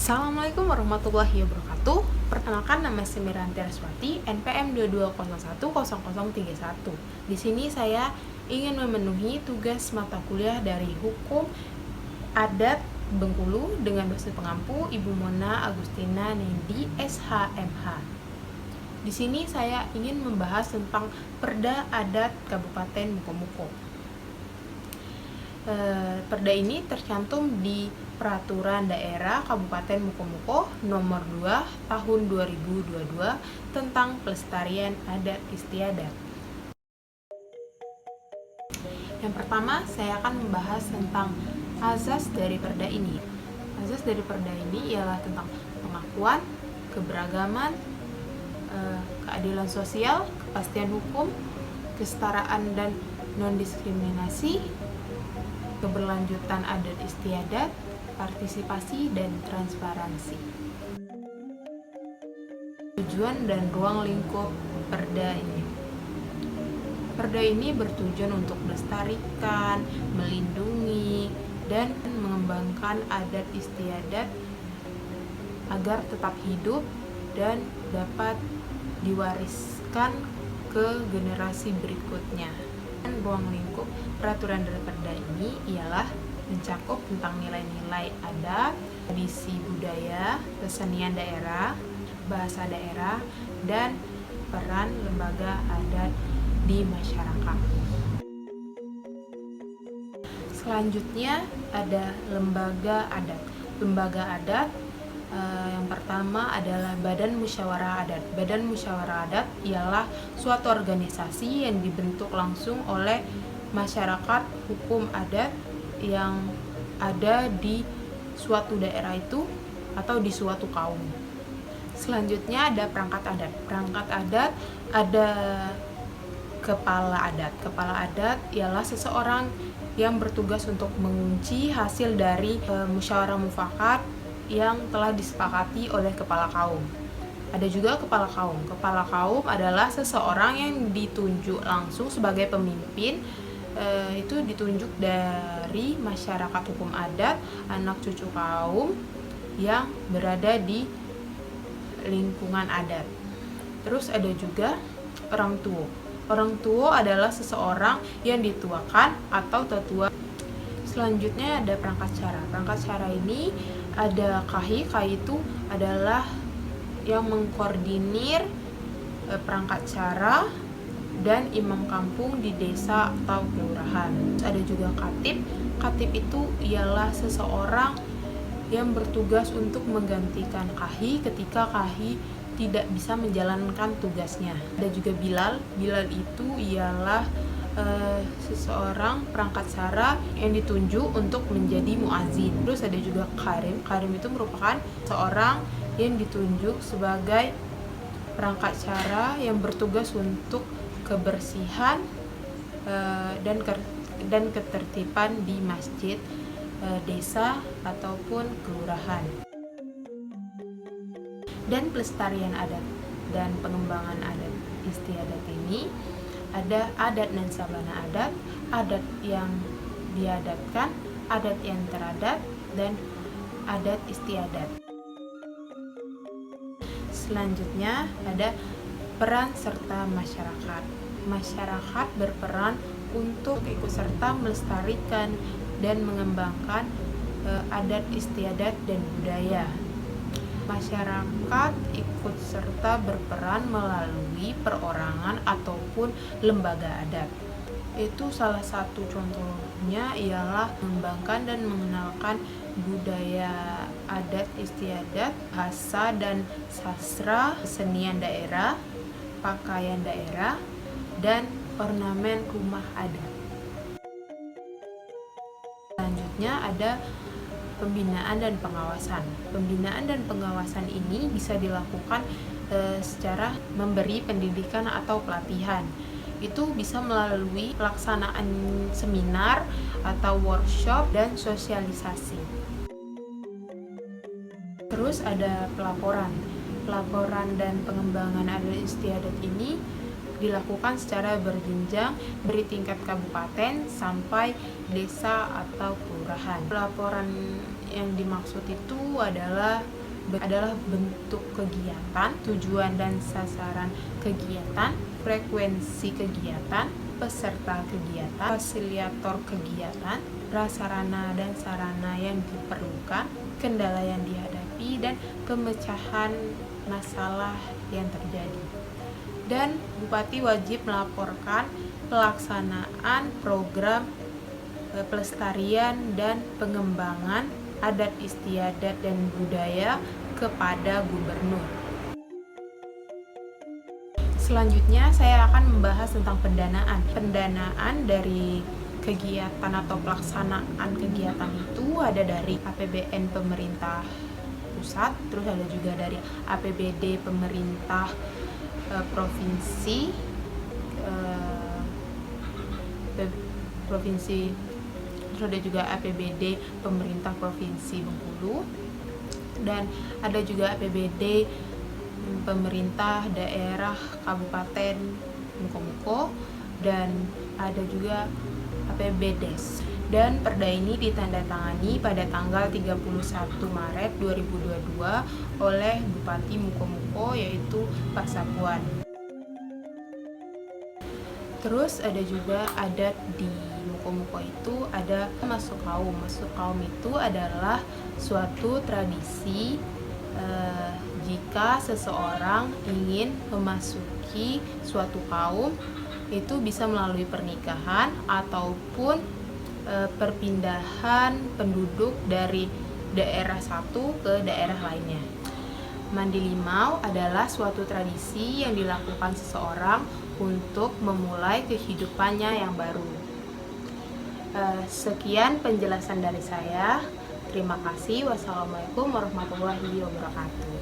Assalamualaikum warahmatullahi wabarakatuh. Perkenalkan, nama saya Miranti Raswati, NPM 22010031. Di sini saya ingin memenuhi tugas mata kuliah dari Hukum Adat Bengkulu dengan dosen pengampu Ibu Mona Agustina Nendi SHMH. Di sini saya ingin membahas tentang Perda Adat Kabupaten Mukomuko. Perda ini tercantum di Peraturan Daerah Kabupaten Mukomuko Nomor 2 Tahun 2022 tentang pelestarian adat istiadat. Yang pertama, saya akan membahas tentang azas dari perda ini. Azas dari perda ini ialah tentang pengakuan, keberagaman, keadilan sosial, kepastian hukum, kesetaraan dan non-diskriminasi, keberlanjutan adat istiadat, partisipasi dan transparansi. Tujuan dan ruang lingkup perda ini. Perda ini bertujuan untuk melestarikan, melindungi, dan mengembangkan adat istiadat agar tetap hidup dan dapat diwariskan ke generasi berikutnya. Dan ruang lingkup peraturan dari perda ini ialah mencakup tentang nilai-nilai adat, tradisi budaya, kesenian daerah, bahasa daerah, dan peran lembaga adat di masyarakat. Selanjutnya ada lembaga adat. Lembaga adat yang pertama adalah Badan Musyawarah Adat. Badan Musyawarah Adat ialah suatu organisasi yang dibentuk langsung oleh masyarakat hukum adat yang ada di suatu daerah itu atau di suatu kaum. Selanjutnya ada perangkat adat. Perangkat adat ada kepala adat. Kepala adat ialah seseorang yang bertugas untuk mengunci hasil dari musyawarah mufakat yang telah disepakati oleh kepala kaum. Ada juga kepala kaum. Kepala kaum adalah seseorang yang ditunjuk langsung sebagai pemimpin, itu ditunjuk dari masyarakat hukum adat, anak cucu kaum yang berada di lingkungan adat. Terus ada juga orang tua. Orang tua adalah seseorang yang dituakan atau tetua. Selanjutnya ada perangkat cara. Perangkat cara ini ada KAHI. KAHI itu adalah yang mengkoordinir perangkat cara dan imam kampung di desa atau kelurahan. Ada juga katib. Katib itu ialah seseorang yang bertugas untuk menggantikan KAHI ketika KAHI tidak bisa menjalankan tugasnya. Ada juga bilal. Bilal itu ialah seseorang perangkat cara yang ditunjuk untuk menjadi muazin. Terus ada juga karim. Karim itu merupakan seorang yang ditunjuk sebagai perangkat cara yang bertugas untuk kebersihan dan ketertiban di masjid, desa ataupun kelurahan. Dan pelestarian adat dan pengembangan adat istiadat ini ada adat dan sabana adat, adat yang diadatkan, adat yang teradat, dan adat istiadat. Selanjutnya ada peran serta masyarakat. Masyarakat berperan untuk ikut serta melestarikan dan mengembangkan adat istiadat dan budaya. Masyarakat ikut serta berperan melalui perorangan ataupun lembaga adat. Itu salah satu contohnya ialah mengembangkan dan mengenalkan budaya adat istiadat, bahasa dan sastra, kesenian daerah, pakaian daerah, dan ornamen rumah adat. Selanjutnya ada pembinaan dan pengawasan. Pembinaan dan pengawasan ini bisa dilakukan secara memberi pendidikan atau pelatihan. Itu bisa melalui pelaksanaan seminar atau workshop dan sosialisasi. Terus ada pelaporan. Pelaporan dan pengembangan adat istiadat ini dilakukan secara berjenjang dari tingkat kabupaten sampai desa atau kelurahan. Laporan yang dimaksud itu adalah bentuk kegiatan, tujuan dan sasaran kegiatan, frekuensi kegiatan, peserta kegiatan, fasilitator kegiatan, prasarana dan sarana yang diperlukan, kendala yang dihadapi, dan pemecahan masalah yang terjadi. Dan Bupati wajib melaporkan pelaksanaan program pelestarian dan pengembangan adat istiadat dan budaya kepada gubernur. Selanjutnya saya akan membahas tentang pendanaan. Pendanaan dari kegiatan atau pelaksanaan kegiatan itu ada dari APBN pemerintah pusat, terus ada juga dari APBD pemerintah provinsi, terus ada juga APBD pemerintah provinsi Bengkulu, dan ada juga APBD pemerintah daerah Kabupaten Mukomuko, dan ada juga APBDes. Dan perda ini ditandatangani pada tanggal 31 Maret 2022 oleh Bupati Mukomuko, yaitu Pak Sapuan. Terus ada juga adat di Mukomuko itu ada masuk kaum. Masuk kaum itu adalah suatu tradisi jika seseorang ingin memasuki suatu kaum, itu bisa melalui pernikahan ataupun perpindahan penduduk dari daerah satu ke daerah lainnya. Mandi limau adalah suatu tradisi yang dilakukan seseorang untuk memulai kehidupannya yang baru. Sekian penjelasan dari saya. Terima kasih. Wassalamualaikum warahmatullahi wabarakatuh.